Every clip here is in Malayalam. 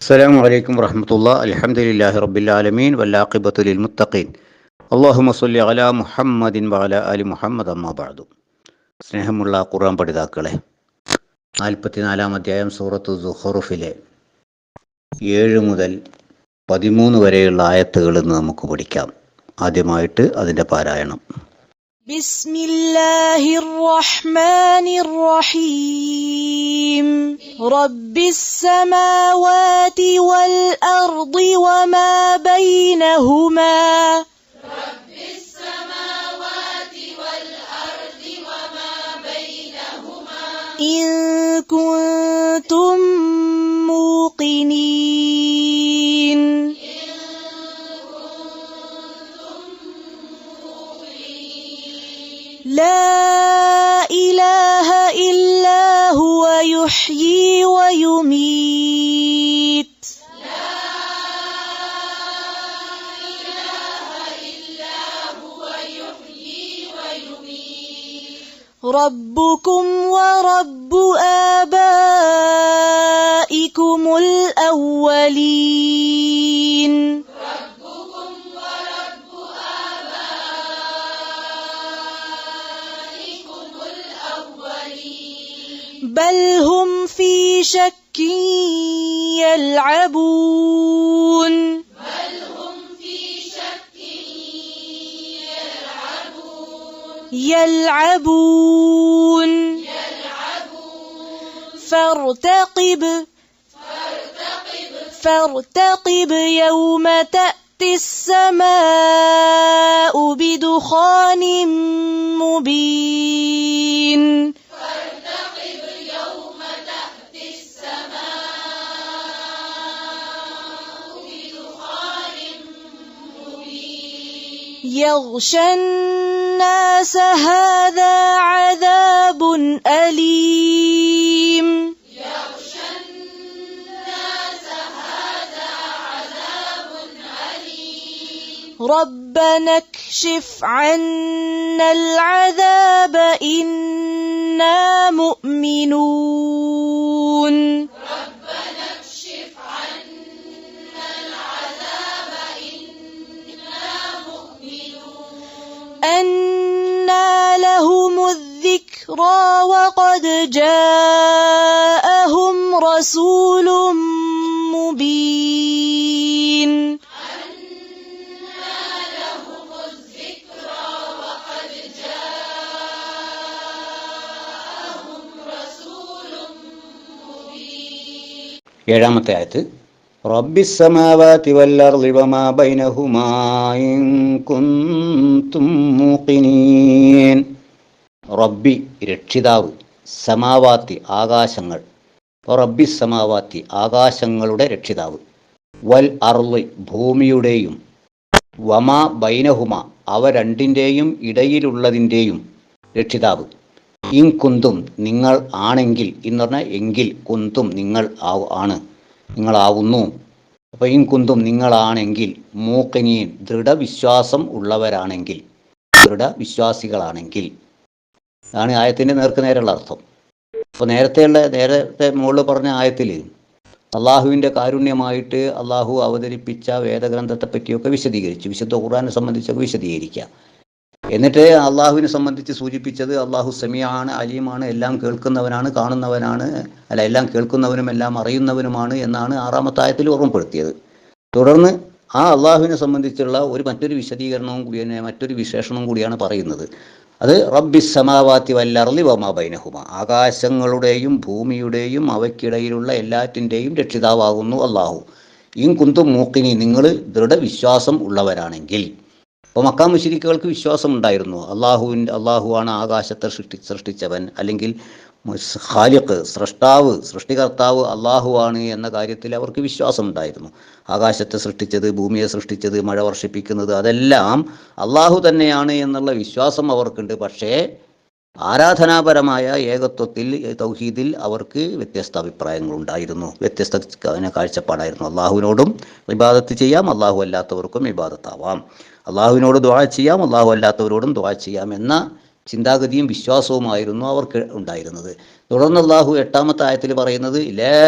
അസ്സലാമു അലൈക്കും വറഹ്മത്തുള്ളാഹി അൽഹംദുലില്ലാഹി റബ്ബിൽ ആലമീൻ വല്ലാഖിബത്തു ലിൽ മുത്തഖീൻ അല്ലാഹുമ്മ സ്വല്ലി അലാ മുഹമ്മദിൻ വഅലാ ആലി മുഹമ്മദ് അമ്മാ ബഅദു. സ്നേഹമുള്ള ഖുർആൻ പഠിതാക്കളെ, 44-ാം അധ്യായം സൂറത്തു സുഖ്റുഫിലെ 7 മുതൽ 13 വരെയുള്ള ആയത്തുകൾ ഇന്ന് നമുക്ക് പഠിക്കാം. ആദ്യമായിട്ട് അതിൻ്റെ പാരായണം. ബിസ്മില്ലാഹിർ റഹ്മാനിർ റഹീം. റബ്ബിസ് സമാവാതി വൽ അർദി വമാ ബൈനഹുമാ. റബ്ബിസ് സമാവാതി വൽ അർദി വമാ ബൈനഹുമാ. ഇൻ കുൻതും മൂഖിനീൻ. لا إله إلا هو يحيي ويميت. لا إله إلا هو يحيي ويميت. ربكم ورب آبائكم الأولين. ربكم ورب آبائكم الأولين. بل هم في شك يلعبون. بل هم في شك يلعبون. فارتقب يوم تأتي السماء بدخان مبين. فارتقب يوم تأتي السماء بدخان مبين. يغشى الناس هذا عذاب أليم. يغشى الناس هذا عذاب أليم. ربنا اكشف عنا العذاب إنا مؤمنون. ربنا اكشف عنا العذاب إنا مؤمنون. أنى لهم الذكرى وقد جاءهم رسول مبين. أنى لهم الذكرى وقد جاءهم رسول مبين. 7-ാമത്തെ ആയത്ത്. റബ്ബിസ് സമാവാതി വൽ അർളി വമാ ബൈനഹുമാ ഇൻ കുൻതും മൂഖിനീൻ. റബ്ബി രക്ഷിതാവ്, സമാവാത്തി ആകാശങ്ങൾ, റബ്ബിസ് സമാവാത്തി ആകാശങ്ങളുടെ രക്ഷിതാവ്, വൽ അർളി ഭൂമിയുടെയും, വമാ ബൈനഹുമ അവ രണ്ടിൻ്റെയും ഇടയിലുള്ളതിൻ്റെയും രക്ഷിതാവ്. ഇൻ കുന്തും നിങ്ങൾ ആണെങ്കിൽ എന്ന് പറഞ്ഞാൽ എങ്കിൽ, കുന്തും നിങ്ങൾ ആണ്, നിങ്ങളാവുന്നു. അപ്പോൾ ഇൻ കുന്തും നിങ്ങളാണെങ്കിൽ, മൂഖിനീൻ ദൃഢവിശ്വാസം ഉള്ളവരാണെങ്കിൽ, ദൃഢവിശ്വാസികളാണെങ്കിൽ. അതാണ് ആയത്തിൻ്റെ നേർക്കുനേരെയുള്ള അർത്ഥം. അപ്പോൾ നേരത്തെ മുകളിൽ പറഞ്ഞ ആയത്തിൽ അള്ളാഹുവിൻ്റെ കാരുണ്യമായിട്ട് അള്ളാഹു അവതരിപ്പിച്ച വേദഗ്രന്ഥത്തെ പറ്റിയൊക്കെ വിശദീകരിച്ചു, വിശുദ്ധ ഖുർആനെ സംബന്ധിച്ചൊക്കെ വിശദീകരിക്കുക. എന്നിട്ട് അള്ളാഹുവിനെ സംബന്ധിച്ച് സൂചിപ്പിച്ചത് അള്ളാഹു സമീആണ്, അലീമാണ്, എല്ലാം കേൾക്കുന്നവനാണ്, കാണുന്നവനാണ്, എല്ലാം കേൾക്കുന്നവനും എല്ലാം അറിയുന്നവനുമാണ് എന്നാണ് 6-ാമത്തെ ആയത്തിൽ ഓർമ്മപ്പെടുത്തിയത്. തുടർന്ന് ആ അള്ളാഹുവിനെ സംബന്ധിച്ചുള്ള മറ്റൊരു വിശദീകരണവും കൂടിയാണ്, മറ്റൊരു വിശേഷണവും കൂടിയാണ് പറയുന്നത്. അത് റബ്ബിസ് സമാവാതി വൽ അർളി വമാ ബൈനഹുമ ആകാശങ്ങളുടെയും ഭൂമിയുടെയും അവയ്ക്കിടയിലുള്ള എല്ലാറ്റിൻ്റെയും രക്ഷിതാവാകുന്നു അള്ളാഹു. ഇൻ കുന്തും മൂഖിനീൻ നിങ്ങൾ ദൃഢവിശ്വാസം ഉള്ളവരാണെങ്കിൽ. അപ്പോൾ മക്കാ മുശ്രിക്കുകൾക്ക് വിശ്വാസം ഉണ്ടായിരുന്നു, അള്ളാഹുവാണ് ആകാശത്തെ സൃഷ്ടിച്ചവൻ, അല്ലെങ്കിൽ ഖാലിഖ് സ്രഷ്ടാവ്, സൃഷ്ടികർത്താവ് അള്ളാഹുവാണ് എന്ന കാര്യത്തിൽ അവർക്ക് വിശ്വാസം ഉണ്ടായിരുന്നു. ആകാശത്തെ സൃഷ്ടിച്ചത്, ഭൂമിയെ സൃഷ്ടിച്ചത്, മഴ വർഷിപ്പിക്കുന്നത് അതെല്ലാം അള്ളാഹു തന്നെയാണ് എന്നുള്ള വിശ്വാസം അവർക്കുണ്ട്. പക്ഷേ ആരാധനാപരമായ ഏകത്വത്തിൽ, തൗഹീദിൽ അവർക്ക് വ്യത്യസ്ത അഭിപ്രായങ്ങളുണ്ടായിരുന്നു, വ്യത്യസ്ത കാഴ്ചപ്പാടായിരുന്നു. അള്ളാഹുവിനോടും ഇബാദത്ത് ചെയ്യാം, അള്ളാഹു അല്ലാത്തവർക്കും ഇബാദത്താവാം, അള്ളാഹുവിനോട് ദുആ ചെയ്യാം, അള്ളാഹു അല്ലാത്തവരോടും ദുആ ചെയ്യാം എന്ന ചിന്താഗതിയും വിശ്വാസവുമായിരുന്നു അവർക്ക് ഉണ്ടായിരുന്നത്. തുടർന്ന് അല്ലാഹു 8-ാമത്തെ ആയത്തിൽ പറയുന്നത് ലാ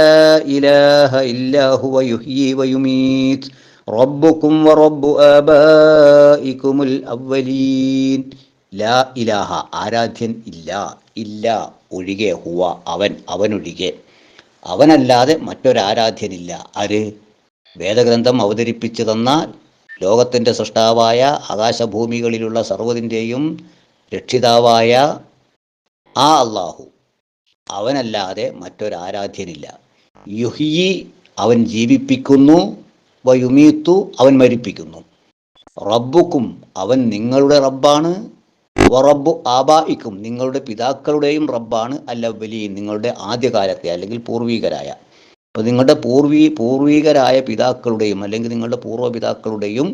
ഇലാഹ ഇല്ലാ ഹുവ യുഹ്യി വയുമീത് റബ്ബുക്കും വറബ്ബു ആബായിക്കുമുൽ അവ്വലീൻ. ലാ ഇലാഹ ആരാധ്യൻ ഇല്ല, ഇല്ല ഒഴികെ, ഹുവ അവനൊഴികെ, അവനല്ലാതെ മറ്റൊരാരാധ്യനില്ല. ആര്? വേദഗ്രന്ഥം അവതരിപ്പിച്ചു തന്ന ലോകത്തിൻ്റെ സൃഷ്ടാവായ ആകാശഭൂമികളിലുള്ള സർവ്വതിൻ്റെയും രക്ഷിതാവായ ആ അല്ലാഹു, അവനല്ലാതെ മറ്റൊരാരാധ്യനില്ല. യുഹ്യി അവൻ ജീവിപ്പിക്കുന്നു, വയുമീത്തു അവൻ മരിപ്പിക്കുന്നു. റബ്ബുക്കും അവൻ നിങ്ങളുടെ റബ്ബാണ്, വറബ്ബു ആബായിക്കും നിങ്ങളുടെ പിതാക്കളുടെയും റബ്ബാണ്, അല്ലവ്വലീൻ നിങ്ങളുടെ ആദ്യകാലത്തെ അല്ലെങ്കിൽ പൂർവികരായ. അപ്പോൾ നിങ്ങളുടെ പൂർവികരായ പിതാക്കളുടെയും അല്ലെങ്കിൽ നിങ്ങളുടെ പൂർവ്വപിതാക്കളുടെയും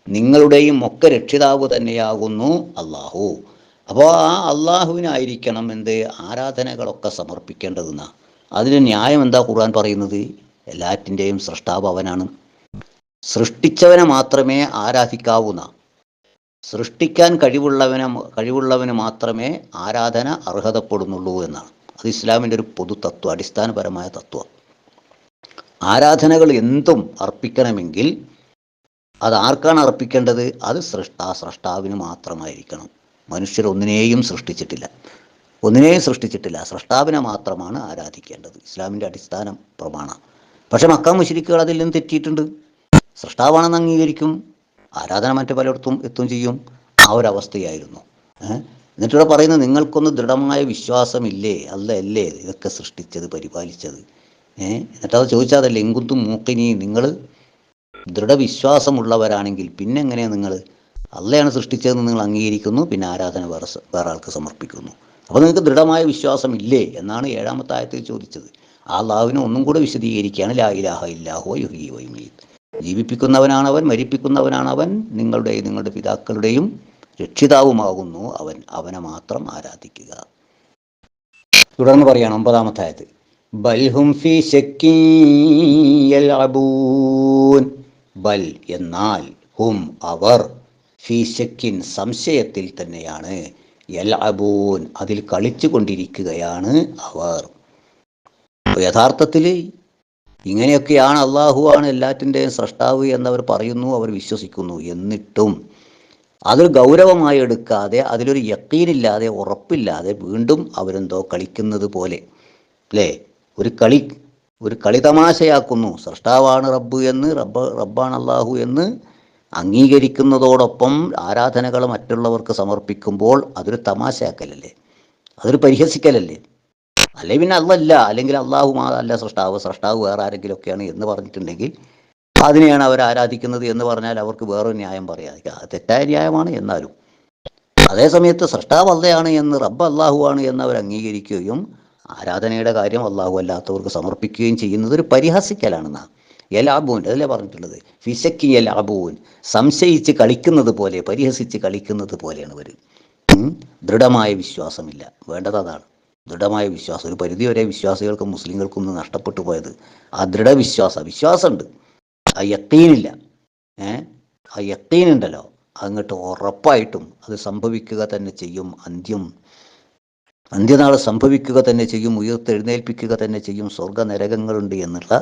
നിങ്ങളുടെയും ഒക്കെ രക്ഷിതാവ് തന്നെയാകുന്നു അല്ലാഹു. അപ്പോൾ ആ അള്ളാഹുവിനായിരിക്കണം എന്ത് ആരാധനകളൊക്കെ സമർപ്പിക്കേണ്ടതെന്നാ. അതിന് ന്യായം എന്താ ഖുർആൻ പറയുന്നത്? എല്ലാറ്റിൻ്റെയും സൃഷ്ടാവ് അവനാണ്. സൃഷ്ടിച്ചവനെ മാത്രമേ ആരാധിക്കാവുന്ന, സൃഷ്ടിക്കാൻ കഴിവുള്ളവന് മാത്രമേ ആരാധന അർഹതപ്പെടുന്നുള്ളൂ എന്നാണ്. അത് ഇസ്ലാമിൻ്റെ ഒരു പൊതു തത്വം, അടിസ്ഥാനപരമായ തത്വം. ആരാധനകൾ എന്തും അർപ്പിക്കണമെങ്കിൽ അത് ആർക്കാണ് അർപ്പിക്കേണ്ടത്? അത് സൃഷ്ടാവിന് മാത്രമായിരിക്കണം. മനുഷ്യർ ഒന്നിനെയും സൃഷ്ടിച്ചിട്ടില്ല. സൃഷ്ടാവിനെ മാത്രമാണ് ആരാധിക്കേണ്ടത്. ഇസ്ലാമിൻ്റെ അടിസ്ഥാന പ്രമാണം. പക്ഷെ മക്ക മുശ്രിക്കുകൾ അതിൽ നിന്ന് തെറ്റിയിട്ടുണ്ട്. സൃഷ്ടാവാണെന്ന് അംഗീകരിക്കും, ആരാധന മറ്റു പലയിടത്തും എത്തും ചെയ്യും. ആ ഒരവസ്ഥയായിരുന്നു. എന്നിട്ടിവിടെ പറയുന്നത് നിങ്ങൾക്കൊന്ന് ദൃഢമായ വിശ്വാസമില്ലേ, അല്ലേ ഇതൊക്കെ സൃഷ്ടിച്ചത് പരിപാലിച്ചത്? എന്നിട്ടത് ചോദിച്ചാതല്ലേ എങ്കുന്തും മൂക്കിനി, നിങ്ങൾ ദൃഢവിശ്വാസമുള്ളവരാണെങ്കിൽ പിന്നെ എങ്ങനെയാണ് നിങ്ങൾ അള്ളയാണ് സൃഷ്ടിച്ചതെന്ന് നിങ്ങൾ അംഗീകരിക്കുന്നു, പിന്നെ ആരാധന വേറെ ആൾക്ക് സമർപ്പിക്കുന്നു? അപ്പോൾ നിങ്ങൾക്ക് ദൃഢമായ വിശ്വാസം ഇല്ലേ എന്നാണ് 7-ാമത്തെ ആയത്തിൽ ചോദിച്ചത്. ആ അല്ലാഹുവിനെ ഒന്നും കൂടെ വിശദീകരിക്കുകയാണ്. ലാ ഇലാഹ ഇല്ലാ ഹുവ യുഹ്യി വയുമീത്. ജീവിപ്പിക്കുന്നവനാണവൻ, മരിപ്പിക്കുന്നവനാണവൻ, നിങ്ങളുടെ പിതാക്കളുടെയും രക്ഷിതാവുമാകുന്നു അവൻ, അവനെ മാത്രം ആരാധിക്കുക. തുടർന്ന് പറയാണ് 9-ാമത്തെ ആയത്ത് ബൽഹും ഫീ ശക്കിൻ യൽഅബൂൻ. ബൽ എന്നാൽ, ഹും അവർ, ഫീ ശക്കിൻ സംശയത്തിൽ തന്നെയാണ്, യൽഅബൂൻ അതിൽ കളിച്ചു കൊണ്ടിരിക്കുകയാണ് അവർ. യഥാർത്ഥത്തിൽ ഇങ്ങനെയൊക്കെയാണ്, അള്ളാഹുവാണ് എല്ലാറ്റിൻ്റെയും സൃഷ്ടാവ് എന്നവർ പറയുന്നു, അവർ വിശ്വസിക്കുന്നു. എന്നിട്ടും അത് ഗൗരവമായി എടുക്കാതെ, അതിലൊരു യക്കീനില്ലാതെ, ഉറപ്പില്ലാതെ വീണ്ടും അവരെന്തോ കളിക്കുന്നത് പോലെ അല്ലേ? ഒരു കളി തമാശയാക്കുന്നു. സൃഷ്ടാവാണ് റബ്ബ് എന്ന്, റബ്ബാണ് അള്ളാഹു എന്ന് അംഗീകരിക്കുന്നതോടൊപ്പം ആരാധനകൾ മറ്റുള്ളവർക്ക് സമർപ്പിക്കുമ്പോൾ അതൊരു തമാശയാക്കലല്ലേ, അതൊരു പരിഹസിക്കലല്ലേ? അല്ലെങ്കിൽ പിന്നെ അല്ലല്ല, അല്ലെങ്കിൽ അള്ളാഹു അല്ല സൃഷ്ടാവ് വേറെ ആരെങ്കിലുമൊക്കെയാണ് എന്ന് പറഞ്ഞിട്ടുണ്ടെങ്കിൽ അതിനെയാണ് അവർ ആരാധിക്കുന്നത് എന്ന് പറഞ്ഞാൽ അവർക്ക് വേറൊരു ന്യായം പറയാതിരിക്കുക. അത് തെറ്റായ ന്യായമാണ്. എന്നാലും അതേസമയത്ത് സൃഷ്ടാവ് അള്ളയാണ് എന്ന്, റബ്ബ് അള്ളാഹു ആണ് എന്ന് അവർ അംഗീകരിക്കുകയും ആരാധനയുടെ കാര്യം അള്ളാഹു അല്ലാത്തവർക്ക് സമർപ്പിക്കുകയും ചെയ്യുന്നത് ഒരു പരിഹസിക്കലാണെന്നാ. യലാബൂൻ അതല്ലേ പറഞ്ഞിട്ടുള്ളത്, ഫിശക്കി യലാബൂൻ സംശയിച്ച് കളിക്കുന്നത് പോലെ, പരിഹസിച്ച് കളിക്കുന്നത് പോലെയാണ് ഇവർ. ദൃഢമായ വിശ്വാസമില്ല. വേണ്ടത് അതാണ്, ദൃഢമായ വിശ്വാസം. ഒരു പരിധി വരെ വിശ്വാസികൾക്കും മുസ്ലിങ്ങൾക്കും ഒന്ന് നഷ്ടപ്പെട്ടു പോയത് ആ വിശ്വാസമുണ്ട്, ആ യക്കീനില്ല. ആ യക്കീനുണ്ടല്ലോ, അങ്ങോട്ട് ഉറപ്പായിട്ടും അത് സംഭവിക്കുക തന്നെ ചെയ്യും. അന്ത്യനാൾ സംഭവിക്കുക തന്നെ ചെയ്യും, ഉയർത്തെഴുന്നേൽപ്പിക്കുക തന്നെ ചെയ്യും, സ്വർഗ നരകങ്ങളുണ്ട് എന്നുള്ള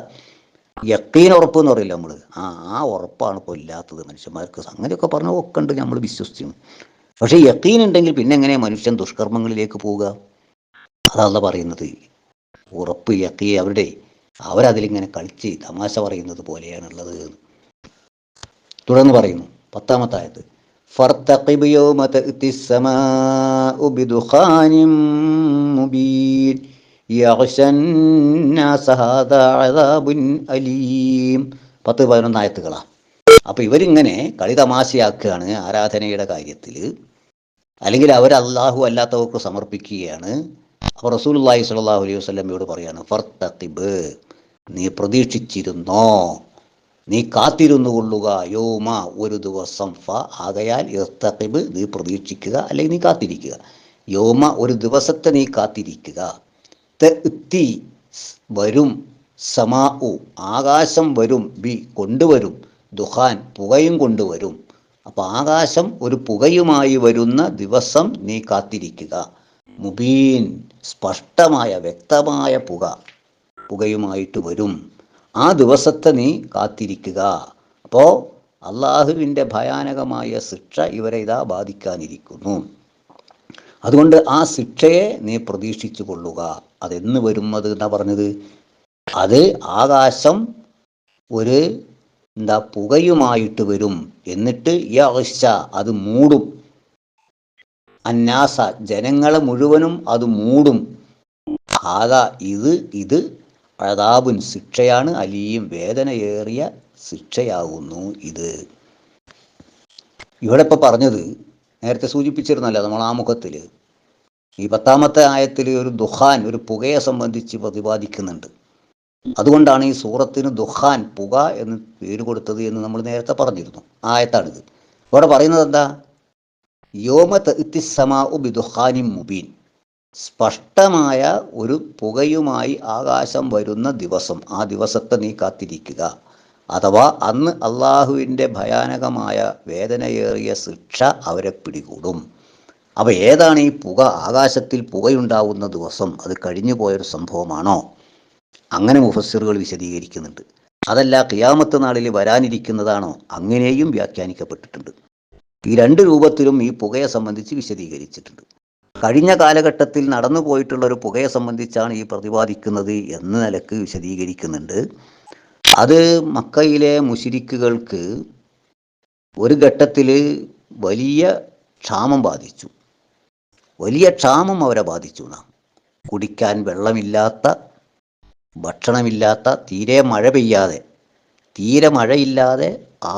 യക്കീൻ ഉറപ്പ് എന്ന് പറയില്ല നമ്മൾ. ആ ഉറപ്പാണ് ഇപ്പോൾ ഇല്ലാത്തത് മനുഷ്യന്മാർക്ക്. അങ്ങനെയൊക്കെ പറഞ്ഞൊക്കെ ഉണ്ട്, നമ്മൾ വിശ്വസിച്ചു. പക്ഷേ യക്കീൻ ഉണ്ടെങ്കിൽ പിന്നെ എങ്ങനെ മനുഷ്യൻ ദുഷ്കർമ്മങ്ങളിലേക്ക് പോവുക? അതല്ല പറയുന്നത്. ഉറപ്പ് യക്കീ അവരതിലിങ്ങനെ കളിച്ച് തമാശ പറയുന്നത് പോലെയാണുള്ളത്. തുടർന്ന് പറയുന്നു 10-ാമത്തെ ആയത്ത് ഫർതഖിബ് യൗമ തഅതി സ്സമാഉ ബിദുഖാനിൻ മുബീൻ യഗ്ശൻ നാസ ഹാദാ അദാബുൻ അലീം. 10-11 ആയത്തുകളാണ്. അപ്പോൾ ഇവരിങ്ങനെ കളി തമാശയാക്കുകയാണ് ആരാധനയുടെ കാര്യത്തിൽ, അല്ലെങ്കിൽ അവർ അല്ലാഹു അല്ലാത്തവർക്ക് സമർപ്പിക്കുകയാണ്. അപ്പോൾ റസൂലുള്ളാഹി സ്വല്ലല്ലാഹു അലൈഹി വസല്ലമയോട് പറയാണ്, ഫർതഖിബ് നീ പ്രതീക്ഷിച്ചിരുന്നോ, നീ കാത്തിരുന്നു കൊള്ളുക, യൗമ ഒരു ദിവസം, ആകയാൽ ഇർതഖിബ് നീ പ്രതീക്ഷിക്കുക, അല്ലെങ്കിൽ നീ കാത്തിരിക്കുക. യൗമ ഒരു ദിവസത്തെ നീ കാത്തിരിക്കുക. തഅതി വരും, സമാഉ ആകാശം വരും, ബി കൊണ്ടുവരും, ദുഖാൻ പുകയും കൊണ്ടുവരും, അപ്പോൾ ആകാശം ഒരു പുകയുമായി വരുന്ന ദിവസം നീ കാത്തിരിക്കുക. മുബീൻ, സ്പഷ്ടമായ വ്യക്തമായ പുകയുമായിട്ട് വരും. ആ ദിവസത്തെ നീ കാത്തിരിക്കുക. അപ്പോൾ അള്ളാഹുവിൻ്റെ ഭയാനകമായ ശിക്ഷ ഇവരെ ഇതാ ബാധിക്കാനിരിക്കുന്നു. അതുകൊണ്ട് ആ ശിക്ഷയെ നീ പ്രതീക്ഷിച്ചു കൊള്ളുക. അതെന്ന് വരുന്നത് എന്നാ പറഞ്ഞത്? അത് ആകാശം ഒരു പുകയുമായിട്ട് വരും. എന്നിട്ട് യഗ്ശ, അത് മൂടും. അന്നാസ, ജനങ്ങളെ മുഴുവനും അത് മൂടും. ഹാദാ, ഇത് അദാബുൻ, ശിക്ഷയാണ്. അലീം, വേദനയേറിയ ശിക്ഷയാകുന്നു ഇത്. ഇവിടെ ഇപ്പോൾ പറഞ്ഞത് നേരത്തെ സൂചിപ്പിച്ചിരുന്നല്ലോ നമ്മൾ ആമുഖത്തിൽ. ഈ 10-ാമത്തെ ആയത്തിൽ ഒരു ദുഹാൻ, ഒരു പുകയെ സംബന്ധിച്ച് പ്രതിപാദിക്കുന്നുണ്ട്. അതുകൊണ്ടാണ് ഈ സൂറത്തിന് ദുഹാൻ, പുക എന്ന് പേര് കൊടുത്തത് എന്ന് നമ്മൾ നേരത്തെ പറഞ്ഞിരുന്നു. ആയത്താണിത്. ഇവിടെ പറയുന്നത് എന്താ? യോമ തഅ്തിസ്സമാഉ ബിദുഹാനിൻ മുബീൻ, സ്പഷ്ടമായ ഒരു പുകയുമായി ആകാശം വരുന്ന ദിവസം. ആ ദിവസത്തെ നീ കാത്തിരിക്കുക. അഥവാ അന്ന് അള്ളാഹുവിൻ്റെ ഭയാനകമായ വേദനയേറിയ ശിക്ഷ അവരെ പിടികൂടും. അപ്പോൾ ഏതാണ് ഈ പുക? ആകാശത്തിൽ പുകയുണ്ടാവുന്ന ദിവസം അത് കഴിഞ്ഞു പോയൊരു സംഭവമാണോ? അങ്ങനെ മുഫസ്സിറുകൾ വിശദീകരിക്കുന്നുണ്ട്. അതല്ല ഖിയാമത്ത് നാളിൽ വരാനിരിക്കുന്നതാണോ? അങ്ങനെയും വ്യാഖ്യാനിക്കപ്പെട്ടിട്ടുണ്ട്. ഈ രണ്ട് രൂപത്തിലും ഈ പുകയെ സംബന്ധിച്ച് വിശദീകരിച്ചിട്ടുണ്ട്. കഴിഞ്ഞ കാലഘട്ടത്തിൽ നടന്നു പോയിട്ടുള്ള ഒരു പുകയെ സംബന്ധിച്ചാണ് ഈ പ്രതിപാദിക്കുന്നത് എന്ന നിലക്ക് വിശദീകരിക്കുന്നുണ്ട്. അത് മക്കയിലെ മുശ്രിക്കുകൾക്ക് ഒരു ഘട്ടത്തിൽ വലിയ ക്ഷാമം ബാധിച്ചു. വലിയ ക്ഷാമം അവരെ ബാധിച്ചു. കുടിക്കാൻ വെള്ളമില്ലാത്ത, ഭക്ഷണമില്ലാത്ത, തീരെ മഴയില്ലാതെ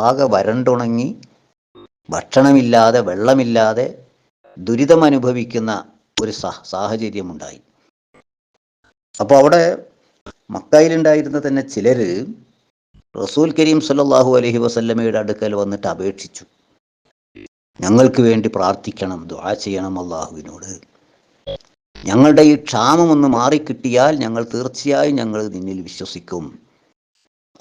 ആകെ വരണ്ടുണങ്ങി, ഭക്ഷണമില്ലാതെ, വെള്ളമില്ലാതെ ദുരിതമനുഭവിക്കുന്ന ഒരു സാഹചര്യമുണ്ടായി. അപ്പോൾ അവിടെ മക്കയിലുണ്ടായിരുന്ന തന്നെ ചിലർ റസൂൽ കരീം സല്ലല്ലാഹു അലൈഹി വസല്ലമയുടെ അടുക്കൽ വന്നിട്ട് അപേക്ഷിച്ചു, ഞങ്ങൾക്ക് വേണ്ടി പ്രാർത്ഥിക്കണം, ദുആ ചെയ്യണം അള്ളാഹുവിനോട്. ഞങ്ങളുടെ ഈ ക്ഷാമമൊന്ന് മാറിക്കിട്ടിയാൽ തീർച്ചയായും ഞങ്ങൾ നിന്നിൽ വിശ്വസിക്കും.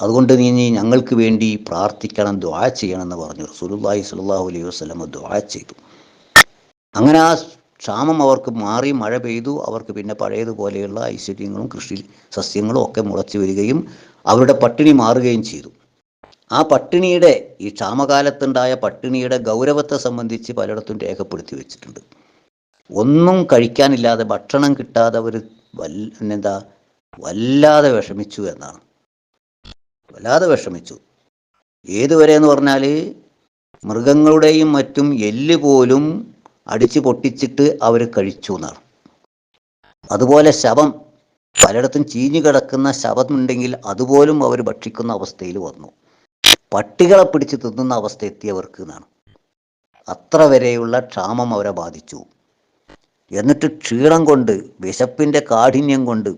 അതുകൊണ്ട് നീ ഞങ്ങൾക്ക് വേണ്ടി പ്രാർത്ഥിക്കണം, ദുആ ചെയ്യണം എന്ന് പറഞ്ഞു. റസൂലുള്ളാഹി സ്വല്ലല്ലാഹു അലൈഹി വസല്ലം ദുആ ചെയ്തു. അങ്ങനെ ആ ക്ഷാമം അവർക്ക് മാറി, മഴ പെയ്തു. അവർക്ക് പിന്നെ പഴയതുപോലെയുള്ള ഐശ്വര്യങ്ങളും കൃഷി സസ്യങ്ങളും ഒക്കെ മുളച്ചു വരികയും അവരുടെ പട്ടിണി മാറുകയും ചെയ്തു. ആ പട്ടിണിയുടെ, ഈ ക്ഷാമകാലത്തുണ്ടായ പട്ടിണിയുടെ ഗൗരവത്തെ സംബന്ധിച്ച് പലയിടത്തും രേഖപ്പെടുത്തി വെച്ചിട്ടുണ്ട്. ഒന്നും കഴിക്കാനില്ലാതെ, ഭക്ഷണം കിട്ടാതെ അവർ വല്ലാതെ വിഷമിച്ചു എന്നാണ്. വല്ലാതെ വിഷമിച്ചു. ഏതുവരെ എന്ന് പറഞ്ഞാൽ മൃഗങ്ങളുടെയും മറ്റും എല്ല് പോലും അടിച്ച് പൊട്ടിച്ചിട്ട് അവർ കഴിച്ചു എന്നാണ്. അതുപോലെ ശവം, പലയിടത്തും ചീഞ്ഞു കിടക്കുന്ന ശവമുണ്ടെങ്കിൽ അതുപോലും അവർ ഭക്ഷിക്കുന്ന അവസ്ഥയിൽ വന്നു. പട്ടികളെ പിടിച്ച് തിന്നുന്ന അവസ്ഥ എത്തിയവർക്ക് എന്നാണ്. അത്ര വരെയുള്ള ക്ഷാമം അവരെ ബാധിച്ചു. എന്നിട്ട് ക്ഷീണം കൊണ്ട്, വിശപ്പിൻ്റെ കാഠിന്യം കൊണ്ട്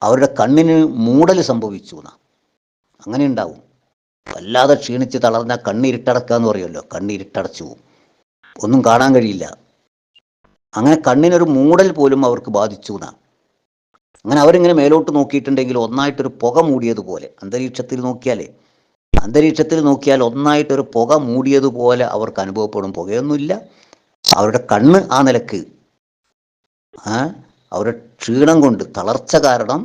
അവരുടെ കണ്ണിന് മൂടൽ സംഭവിച്ചു എന്നാണ്. അങ്ങനെ ഉണ്ടാവും. വല്ലാതെ ക്ഷീണിച്ച് തളർന്ന കണ്ണിരുട്ടടക്കുക എന്ന് പറയുമല്ലോ, കണ്ണിരുട്ടടച്ചു പോവും, ഒന്നും കാണാൻ കഴിയില്ല. അങ്ങനെ കണ്ണിനൊരു മൂടൽ പോലും അവർക്ക് ബാധിച്ചു എന്നാണ്. അങ്ങനെ അവരിങ്ങനെ മേലോട്ട് നോക്കിയിട്ടുണ്ടെങ്കിൽ ഒന്നായിട്ടൊരു പുക മൂടിയതുപോലെ, അന്തരീക്ഷത്തിൽ നോക്കിയാൽ ഒന്നായിട്ടൊരു പുക മൂടിയതുപോലെ അവർക്ക് അനുഭവപ്പെടും. പുകയൊന്നുമില്ല, അവരുടെ കണ്ണ് ആ നിലക്ക്, അവരുടെ ക്ഷീണം കൊണ്ട്, തളർച്ച കാരണം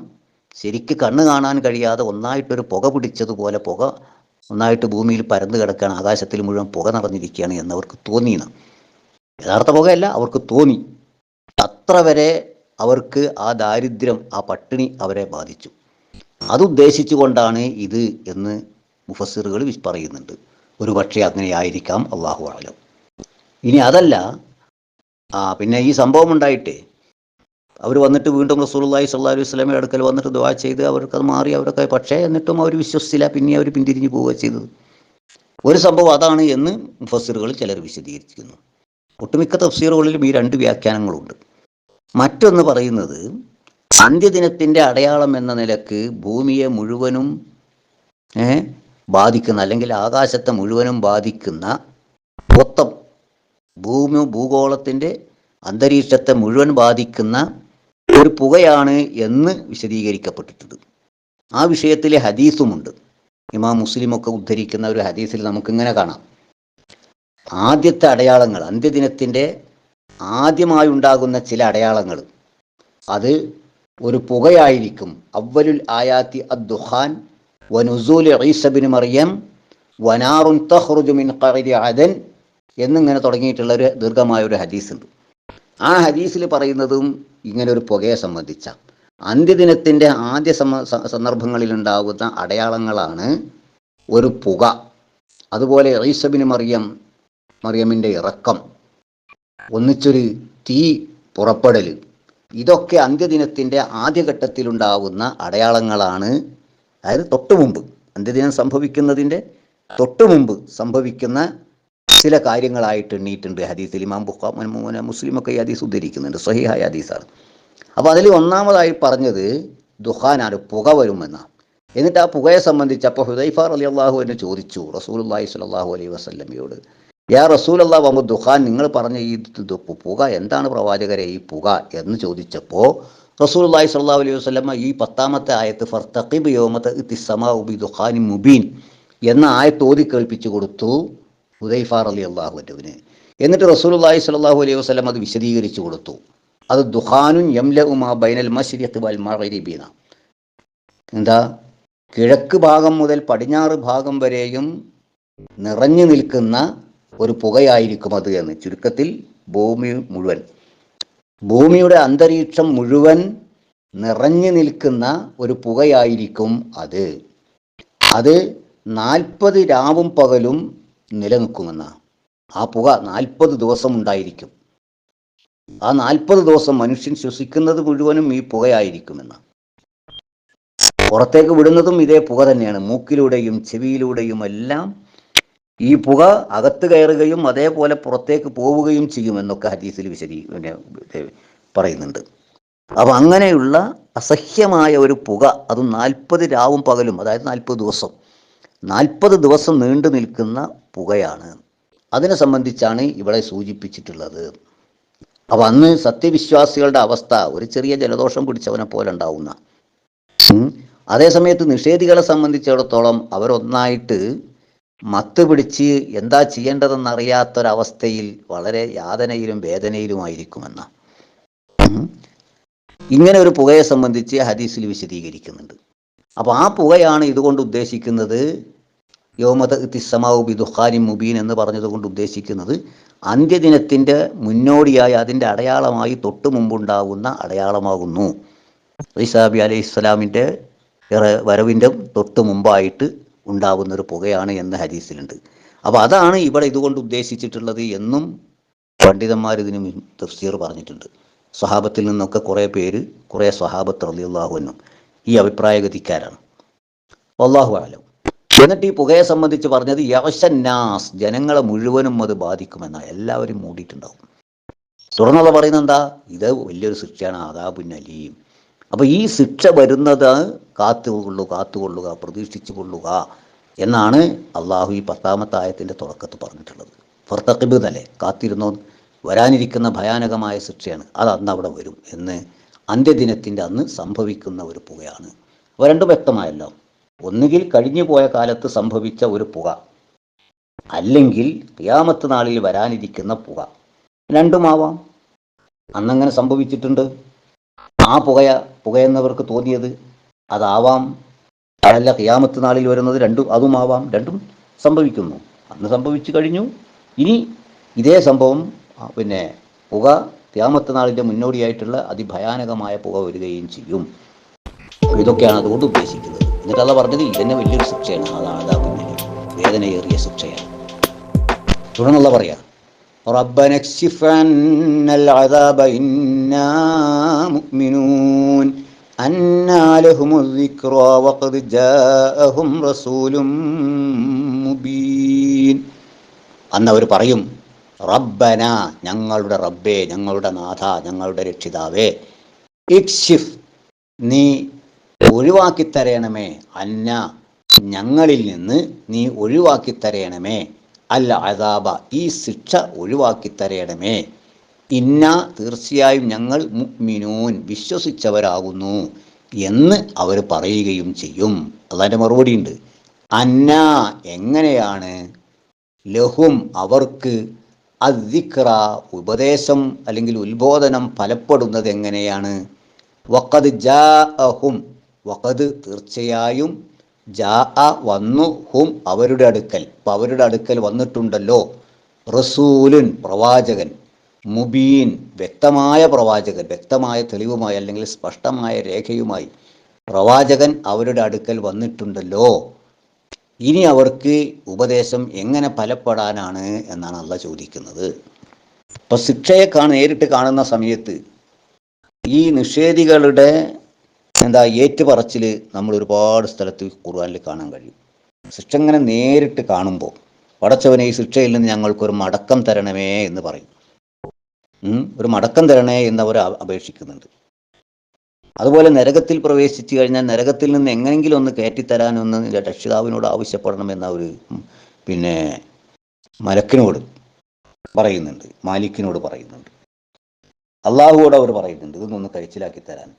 ശരിക്ക് കണ്ണ് കാണാൻ കഴിയാതെ ഒന്നായിട്ടൊരു പുക പിടിച്ചതുപോലെ, പുക ഒന്നായിട്ട് ഭൂമിയിൽ പരന്നു കിടക്കുകയാണ്, ആകാശത്തിൽ മുഴുവൻ പുക നിറഞ്ഞിരിക്കുകയാണ് എന്നവർക്ക് തോന്നിയെന്ന്. യഥാർത്ഥ പുകയല്ല, അവർക്ക് തോന്നി. അത്ര വരെ അവർക്ക് ആ ദാരിദ്ര്യം, ആ പട്ടിണി അവരെ ബാധിച്ചു. അതുദ്ദേശിച്ചു കൊണ്ടാണ് ഇത് എന്ന് മുഫസ്സിറുകൾ പറയുന്നുണ്ട്. ഒരു പക്ഷേ അങ്ങനെയായിരിക്കാം, അല്ലാഹു അഅലം. ഇനി അതല്ല, പിന്നെ ഈ സംഭവം ഉണ്ടായിട്ടേ അവർ വന്നിട്ട് വീണ്ടും റസൂലുള്ളാഹി സ്വല്ലല്ലാഹു അലൈഹി വസല്ലമയുടെ അടുക്കൽ വന്നിട്ട് ദുആ ചെയ്ത് അവർക്കത് മാറി, അവരൊക്കെ. പക്ഷേ എന്നിട്ടും അവർ വിശ്വസിച്ചില്ല, പിന്നെ അവർ പിന്തിരിഞ്ഞു പോവുക ചെയ്തത്. ഒരു സംഭവം അതാണ് എന്ന് മുഫസ്സിറുകൾ ചിലർ വിശദീകരിക്കുന്നു. ഒട്ടുമിക്ക തഫ്സീറുകളിലും ഈ രണ്ട് വ്യാഖ്യാനങ്ങളുണ്ട്. മറ്റൊന്ന് പറയുന്നത്, അന്ത്യദിനത്തിൻ്റെ അടയാളം എന്ന നിലക്ക് ഭൂമിയെ മുഴുവനും ബാധിക്കുന്ന, അല്ലെങ്കിൽ ആകാശത്തെ മുഴുവനും ബാധിക്കുന്ന, മൊത്തം ഭൂഗോളത്തിൻ്റെ അന്തരീക്ഷത്തെ മുഴുവൻ ബാധിക്കുന്ന ഒരു പുകയാണ് എന്ന് വിശദീകരിക്കപ്പെട്ടിട്ടുണ്ട്. ആ വിഷയത്തിലെ ഹദീസുമുണ്ട്. ഇമാം മുസ്ലിമൊക്കെ ഉദ്ധരിക്കുന്ന ഒരു ഹദീസിൽ നമുക്കിങ്ങനെ കാണാം, ആദ്യത്തെ അടയാളങ്ങൾ, അന്ത്യദിനത്തിൻ്റെ ആദ്യമായി ഉണ്ടാകുന്ന ചില അടയാളങ്ങൾ, അത് ഒരു പുകയായിരിക്കും. അവലുൽ ആയാത്തി അദ്ദുഖാൻ വനുസൂൽ ഈസ ബിൻ മറിയം വനാറുൻ തഖ്റുജു മിൻ ഖഅരി അദൻ എന്നിങ്ങനെ തുടങ്ങിയിട്ടുള്ള ഒരു ദീർഘമായ ഒരു ഹദീസുണ്ട്. ആ ഹദീസിൽ പറയുന്നതും ഇങ്ങനെ ഒരു പുകയെ സംബന്ധിച്ച അന്ത്യദിനത്തിൻ്റെ ആദ്യ സന്ദർഭങ്ങളിൽ ഉണ്ടാകുന്ന അടയാളങ്ങളാണ് ഒരു പുക. അതുപോലെ ഈസ ബിൻ മറിയമിൻ്റെ ഇറക്കം, ഒന്നിച്ചൊരു തീ പുറപ്പെടൽ, ഇതൊക്കെ അന്ത്യദിനത്തിൻ്റെ ആദ്യഘട്ടത്തിലുണ്ടാകുന്ന അടയാളങ്ങളാണ്. അതായത് തൊട്ടു മുമ്പ്, അന്ത്യദിനം സംഭവിക്കുന്നതിൻ്റെ തൊട്ടു മുമ്പ് സംഭവിക്കുന്ന ചില കാര്യങ്ങളായിട്ട് എണ്ണീയിട്ടുണ്ട് ഹദീസിൽ. ഇമാം മുസ്ലിമൊക്കെ ഈ ഹദീസ് ഉദ്ധരിക്കുന്നുണ്ട്, സ്വഹീഹായ ഹദീസാണ്. അപ്പോൾ അതിൽ ഒന്നാമതായി പറഞ്ഞത് ദുഖാനാണ്, പുക വരുമെന്നാണ്. എന്നിട്ട് ആ പുകയെ സംബന്ധിച്ച് അപ്പോൾ ഹുദൈഫ റളിയല്ലാഹു അൻഹു ചോദിച്ചു റസൂലുള്ളാഹി സ്വല്ലല്ലാഹു അലൈഹി വസല്ലമയോട്, യാ റസൂലല്ലാഹ് വമു ദുഖാൻ, നിങ്ങൾ പറഞ്ഞ ഈ പുക എന്താണ് പ്രവാചകരെ ഈ പുക എന്ന് ചോദിച്ചപ്പോൾ റസൂലുള്ളാഹി സ്വല്ലല്ലാഹു അലൈഹി വസല്ലമ ഈ 10-ാമത്തെ ആയത്ത് ഫർതഖിബ് യൗമ തഅതി സമാഉ ബിദുഖാനിൻ മുബീൻ എന്ന ആയത്ത് ഓതി കേൾപ്പിച്ചു കൊടുത്തു ഹുദൈഫ റളിയല്ലാഹു അൻഹുവിന്. എന്നിട്ട് റസൂലുള്ളാഹി സ്വല്ലല്ലാഹു അലൈഹി വസല്ലം അത് വിശദീകരിച്ചു കൊടുത്തു. അത് ദുഖാനുൻ യംലഉ മാ ബൈനൽ മശ്രിഖി വൽ മഗ്രിബിന, എന്താ, കിഴക്ക് ഭാഗം മുതൽ പടിഞ്ഞാറ് ഭാഗം വരെയും നിറഞ്ഞു നിൽക്കുന്ന ഒരു പുകയായിരിക്കും അത് എന്ന്. ചുരുക്കത്തിൽ ഭൂമിയുടെ അന്തരീക്ഷം മുഴുവൻ നിറഞ്ഞു നിൽക്കുന്ന ഒരു പുകയായിരിക്കും അത്. അത് 40 രാവും പകലും നിലനിൽക്കുമെന്ന. ആ പുക 40 ദിവസം ഉണ്ടായിരിക്കും. ആ 40 ദിവസം മനുഷ്യൻ ശ്വസിക്കുന്നത് മുഴുവനും ഈ പുകയായിരിക്കുമെന്ന. പുറത്തേക്ക് വിടുന്നതും ഇതേ പുക തന്നെയാണ്. മൂക്കിലൂടെയും ചെവിയിലൂടെയും എല്ലാം ഈ പുക അകത്ത് കയറുകയും അതേപോലെ പുറത്തേക്ക് പോവുകയും ചെയ്യുമെന്നൊക്കെ ഹദീസിൽ പറയുന്നുണ്ട്. അപ്പം അങ്ങനെയുള്ള അസഹ്യമായ ഒരു പുക, അതും 40 രാവും പകലും, അതായത് 40 ദിവസം നീണ്ടു നിൽക്കുന്ന പുകയാണ്. അതിനെ സംബന്ധിച്ചാണ് ഇവിടെ സൂചിപ്പിച്ചിട്ടുള്ളത്. അപ്പം അന്ന് സത്യവിശ്വാസികളുടെ അവസ്ഥ ഒരു ചെറിയ ജലദോഷം പിടിച്ചവനെ പോലെ ഉണ്ടാവുന്ന. അതേസമയത്ത് നിഷേധികളെ സംബന്ധിച്ചിടത്തോളം അവരൊന്നായിട്ട് മത്ത് പിടിച്ച് എന്താ ചെയ്യേണ്ടതെന്നറിയാത്തൊരവസ്ഥയിൽ വളരെ യാതനയിലും വേദനയിലുമായിരിക്കുമെന്ന. ഇങ്ങനെ ഒരു പുകയെ സംബന്ധിച്ച് ഹദീസിൽ വിശദീകരിക്കുന്നുണ്ട്. അപ്പോൾ ആ പുകയാണ് ഇതുകൊണ്ട് ഉദ്ദേശിക്കുന്നത്. യൗമ തഅതി സമാഉ ബിദുഖാനിൻ മുബീൻ എന്ന് പറഞ്ഞതുകൊണ്ട് ഉദ്ദേശിക്കുന്നത് അന്ത്യദിനത്തിൻ്റെ മുന്നോടിയായി, അതിൻ്റെ അടയാളമായി തൊട്ട് മുമ്പുണ്ടാകുന്ന അടയാളമാകുന്നു. ഈസാ നബി അലൈഹിസ്സലാമിൻ്റെ വരവിൻ്റെ തൊട്ട് മുമ്പായിട്ട് ഉണ്ടാകുന്നൊരു പുകയാണ് എന്ന് ഹദീസിലുണ്ട്. അപ്പോൾ അതാണ് ഇവിടെ ഇതുകൊണ്ട് ഉദ്ദേശിച്ചിട്ടുള്ളത് എന്നും പണ്ഡിതന്മാർ ഇതിന് തഫ്സീർ പറഞ്ഞിട്ടുണ്ട്. സ്വഹാബത്തിൽ നിന്നൊക്കെ കുറേ സ്വഹാബത്ത് റളിയല്ലാഹു അൻഹും ഈ അഭിപ്രായഗതിക്കാരാണ്. വല്ലാഹു അഅലം. എന്നിട്ട് ഈ പുകയെ സംബന്ധിച്ച് പറഞ്ഞത് യഗ്ശന്നാസ്, ജനങ്ങളെ മുഴുവനും അത് ബാധിക്കുമെന്നാണ്. എല്ലാവരും മൂടിയിട്ടുണ്ടാവും. തുടർന്നുള്ള പറയുന്നത് എന്താ, ഇത് വലിയൊരു ശിക്ഷയാണ്, അദാബുൻ അലീം. അപ്പോൾ ഈ ശിക്ഷ വരുന്നത് കാത്തുകൊള്ളുക, പ്രതീക്ഷിച്ചു കൊള്ളുക എന്നാണ് അള്ളാഹു ഈ 10-ാമത്തെ ആയത്തിൻ്റെ തുടക്കത്ത് പറഞ്ഞിട്ടുള്ളത്. ഫർതഖിബ് എന്നല്ലേ, കാത്തിരുന്നോ, വരാനിരിക്കുന്ന ഭയാനകമായ ശിക്ഷയാണ്, അത് അന്ന് അവിടെ വരും എന്ന്. അന്ത്യദിനത്തിൻ്റെ അന്ന് സംഭവിക്കുന്ന ഒരു പുകയാണ്. അപ്പോൾ രണ്ടും വ്യക്തമായല്ലോ. ഒന്നുകിൽ കഴിഞ്ഞു പോയ കാലത്ത് സംഭവിച്ച ഒരു പുക, അല്ലെങ്കിൽ ഖിയാമത്ത് നാളിൽ വരാനിരിക്കുന്ന പുക. രണ്ടുമാവാം. അന്നങ്ങനെ സംഭവിച്ചിട്ടുണ്ട്. ആ പുകയെന്നവർക്ക് തോന്നിയത് അതാവാം. അതല്ല ഖിയാമത്ത് നാളിൽ വരുന്നത് അതുമാവാം. രണ്ടും സംഭവിക്കുന്നു. അന്ന് സംഭവിച്ചു കഴിഞ്ഞു. ഇനി ഇതേ സംഭവം പുക ഖിയാമത്ത് നാളിൻ്റെ മുന്നോടിയായിട്ടുള്ള അതിഭയാനകമായ പുക വരികയും ചെയ്യും. ഇതൊക്കെയാണ് അതുകൊണ്ട് ഉദ്ദേശിക്കുന്നത്. എന്നിട്ട് അള്ളാഹ് പറഞ്ഞത് ഇതന്നെ വലിയൊരു ശിക്ഷയാണ്, അതാപിന്നെ വേദനയേറിയ ശിക്ഷയാണ്. തുടർന്നുള്ള പറയാം, റബ്ബന ക്ശിഫ് അന്നൽ അദാബ ഇന്നാ മുഅ്മിനൂൻ അന്നാ ലഹുമുദ് ദിക്റാ വഖദ് ജാഅഹും റസൂലും മുബീൻ. അന്നവർ പറയും, റബ്ബന, ഞങ്ങളുടെ റബ്ബേ, ഞങ്ങളുടെ നാഥ, ഞങ്ങളുടെ രക്ഷിതാവേ, ഇക്ഷിഫ്, നീ ഒഴിവാക്കിത്തരയണമേ, അന്ന, ഞങ്ങളിൽ നിന്ന് നീ ഒഴിവാക്കിത്തരയണമേ, അൽ അദാബ, ഈ ശിക്ഷ ഒഴിവാക്കിത്തരയണമേ, ഇന്ന, തീർച്ചയായും ഞങ്ങൾ മുഅ്മിനൂൻ, വിശ്വസിച്ചവരാകുന്നു എന്ന് അവർ പറയുകയും ചെയ്യും. അള്ളാൻ്റെ മറുപടിയുണ്ട്. അന്ന, എങ്ങനെയാണ്, ലഹും അവർക്ക് അദ്ദിക്റ ഉപദേശം അല്ലെങ്കിൽ ഉത്ബോധനം ഫലപ്പെടുന്നത് എങ്ങനെയാണ്? വഖദ് ജാഅഹും വഖദ് തീർച്ചയായും ജാഅ വന്നു ഹും അവരുടെ അടുക്കൽ, അപ്പം അവരുടെ അടുക്കൽ വന്നിട്ടുണ്ടല്ലോ റസൂലുൻ പ്രവാചകൻ, മുബീൻ വ്യക്തമായ പ്രവാചകൻ, വ്യക്തമായ തെളിവുമായി അല്ലെങ്കിൽ സ്പഷ്ടമായ രേഖയുമായി പ്രവാചകൻ അവരുടെ അടുക്കൽ വന്നിട്ടുണ്ടല്ലോ. ഇനി അവർക്ക് ഉപദേശം എങ്ങനെ ഫലപ്പെടാനാണ് എന്നാണ് അള്ളാഹ് ചോദിക്കുന്നത്. ഇപ്പൊ ശിക്ഷയെ നേരിട്ട് കാണുന്ന സമയത്ത് ഈ നിഷേധികളുടെ ഏറ്റുപറച്ചിൽ നമ്മൾ ഒരുപാട് സ്ഥലത്ത് ഖുർആനിൽ കാണാൻ കഴിയും. ശിക്ഷ ഇങ്ങനെ നേരിട്ട് കാണുമ്പോൾ പടച്ചവനെ ഈ ശിക്ഷയിൽ നിന്ന് ഞങ്ങൾക്കൊരു മടക്കം തരണമേ എന്ന് പറയും. ഒരു മടക്കം തരണേ എന്നവർ അപേക്ഷിക്കുന്നുണ്ട്. അതുപോലെ നരകത്തിൽ പ്രവേശിച്ചു കഴിഞ്ഞാൽ നരകത്തിൽ നിന്ന് എങ്ങനെങ്കിലും ഒന്ന് കയറ്റിത്തരാനൊന്ന് രക്ഷിതാവിനോട് ആവശ്യപ്പെടണമെന്ന് അവർ മലക്കിനോട് പറയുന്നുണ്ട്, മാലിക്കിനോട് പറയുന്നുണ്ട്, അള്ളാഹുവോട് അവർ പറയുന്നുണ്ട് ഇതൊന്നൊന്ന് കഴിച്ചിലാക്കി തരാൻ,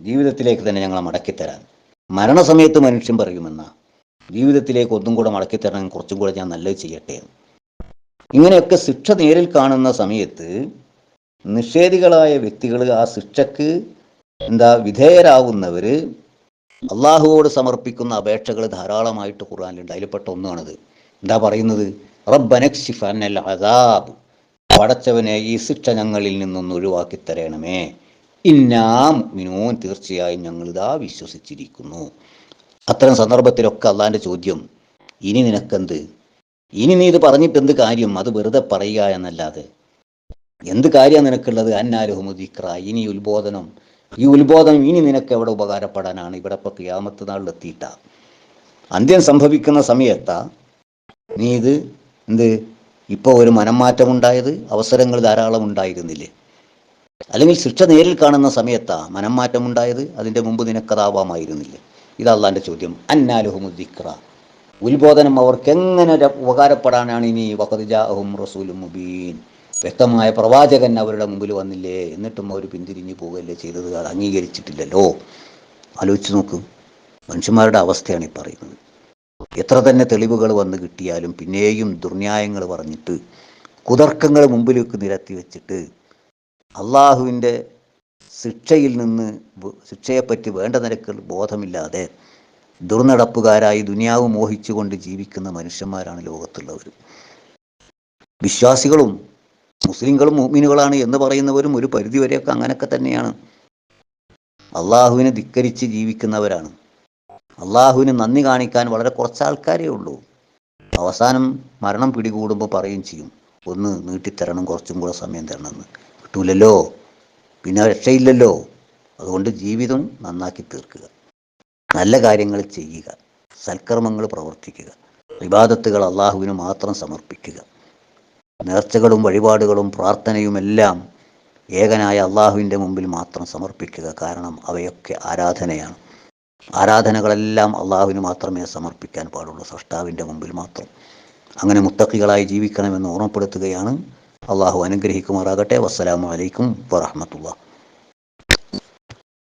ജീവിതത്തിലേക്ക് തന്നെ ഞങ്ങളെ മടക്കിത്തരാൻ. മരണസമയത്ത് മനുഷ്യൻ പറയുമെന്നാ ജീവിതത്തിലേക്ക് ഒന്നും കൂടെ മടക്കിത്തരാൻ, കുറച്ചും കൂടെ ഞാൻ നല്ലത് ചെയ്യട്ടെ. ഇങ്ങനെയൊക്കെ ശിക്ഷ നേരിൽ കാണുന്ന സമയത്ത് നിഷേധികളായ വ്യക്തികൾ ആ ശിക്ഷക്ക് വിധേയരാകുന്നവർ അള്ളാഹുവോട് സമർപ്പിക്കുന്ന അപേക്ഷകൾ ധാരാളമായിട്ട് ഖുർആനിലുണ്ട്. അതിൽപ്പെട്ട ഒന്നാണിത്. പറയുന്നത്? റബ്ബനക്ഷിഫ് അന്നൽ അദാബ്, പടച്ചവനെ ഈ ശിക്ഷ ഞങ്ങളിൽ നിന്നൊന്ന് ഒഴിവാക്കി തരണമേ. ഇന്നാ മുഅ്മിനൂൻ, തീർച്ചയായും ഞങ്ങളിതാ വിശ്വസിച്ചിരിക്കുന്നു. അത്തരം സന്ദർഭത്തിലൊക്കെ അള്ളാഹിൻ്റെ ചോദ്യം, ഇനി നിനക്കെന്ത്, ഇനി നീ ഇത് പറഞ്ഞിട്ട് എന്ത് കാര്യം, അത് വെറുതെ പറയുക എന്നല്ലാതെ എന്ത് കാര്യമാണ് നിനക്കുള്ളത്? അന്നാലഹുമു ദിക്റ, ഇനി ഉത്ബോധനം, ഈ ഉത്ബോധനം ഇനി നിനക്ക് എവിടെ ഉപകാരപ്പെടാനാണ്? ഇവിടെ ഇപ്പോൾ ഖിയാമത്ത് നാളിലെത്തിയിട്ട അന്ത്യം സംഭവിക്കുന്ന സമയത്താ നീ ഇത് ഇപ്പോൾ ഒരു മനംമാറ്റമുണ്ടായത്? അവസരങ്ങൾ ധാരാളം ഉണ്ടായിരുന്നില്ലേ? അല്ലെങ്കിൽ ശിക്ഷ നേരിൽ കാണുന്ന സമയത്താ മനംമാറ്റമുണ്ടായത്? അതിൻ്റെ മുമ്പ് നിനക്കതാവാമായിരുന്നില്ലേ? ഇത് അള്ളാഹിൻ്റെ ചോദ്യം. അന്നാലഹുമു ദിക്റ, ഉത്ബോധനം അവർക്ക് എങ്ങനെ ഉപകാരപ്പെടാനാണ് ഇനി? വഖദ് ജാഅഹും റസൂലുൻ മുബീൻ, വ്യക്തമായ പ്രവാചകൻ അവരുടെ മുമ്പിൽ വന്നില്ലേ, എന്നിട്ടും അവർ പിന്തിരിഞ്ഞു പോവുകയല്ലേ ചെയ്തത്, അത് അംഗീകരിച്ചിട്ടില്ലല്ലോ. ആലോചിച്ച് നോക്കും, മനുഷ്യന്മാരുടെ അവസ്ഥയാണ് ഈ പറയുന്നത്. എത്ര തന്നെ തെളിവുകൾ വന്ന് കിട്ടിയാലും പിന്നെയും ദുർന്യായങ്ങൾ പറഞ്ഞിട്ട് കുതർക്കങ്ങൾ മുമ്പിലേക്ക് നിരത്തി വെച്ചിട്ട് അള്ളാഹുവിൻ്റെ ശിക്ഷയിൽ നിന്ന്, ശിക്ഷയെപ്പറ്റി വേണ്ട നിരക്ക് ബോധമില്ലാതെ ദുർനടപ്പുകാരായി ദുനിയാവ് മോഹിച്ചുകൊണ്ട് ജീവിക്കുന്ന മനുഷ്യന്മാരാണ് ലോകത്തുള്ളവർ. വിശ്വാസികളും മുസ്ലിങ്ങളും മുഅ്മിനുകളാണ് എന്ന് പറയുന്നവരും ഒരു പരിധിവരെയൊക്കെ അങ്ങനെയൊക്കെ തന്നെയാണ്. അള്ളാഹുവിനെ ധിക്കരിച്ച് ജീവിക്കുന്നവരാണ്. അള്ളാഹുവിന് നന്ദി കാണിക്കാൻ വളരെ കുറച്ച് ആൾക്കാരേ ഉള്ളൂ. അവസാനം മരണം പിടികൂടുമ്പോൾ പറയുകയും ചെയ്യും, ഒന്ന് നീട്ടിത്തരണം, കുറച്ചും കൂടെ സമയം തരണമെന്ന്. കിട്ടൂലല്ലോ, പിന്നെ രക്ഷയില്ലല്ലോ. അതുകൊണ്ട് ജീവിതം നന്നാക്കി തീർക്കുക, നല്ല കാര്യങ്ങൾ ചെയ്യുക, സൽക്കർമ്മങ്ങൾ പ്രവർത്തിക്കുക, ഇബാദത്തുകൾ അള്ളാഹുവിന് മാത്രം സമർപ്പിക്കുക. നേർച്ചകളും വഴിപാടുകളും പ്രാർത്ഥനയുമെല്ലാം ഏകനായ അള്ളാഹുവിൻ്റെ മുമ്പിൽ മാത്രം സമർപ്പിക്കുക. കാരണം അവയൊക്കെ ആരാധനയാണ്. ആരാധനകളെല്ലാം അള്ളാഹുവിന് മാത്രമേ സമർപ്പിക്കാൻ പാടുള്ളൂ, സൃഷ്ടാവിൻ്റെ മുമ്പിൽ മാത്രം. അങ്ങനെ മുത്തഖികളായി ജീവിക്കണമെന്ന് ഓർമ്മപ്പെടുത്തുകയാണ്. അള്ളാഹു അനുഗ്രഹിക്കുമാറാകട്ടെ. വസ്സലാമു അലൈക്കും വറഹ്മത്തുള്ളാഹി.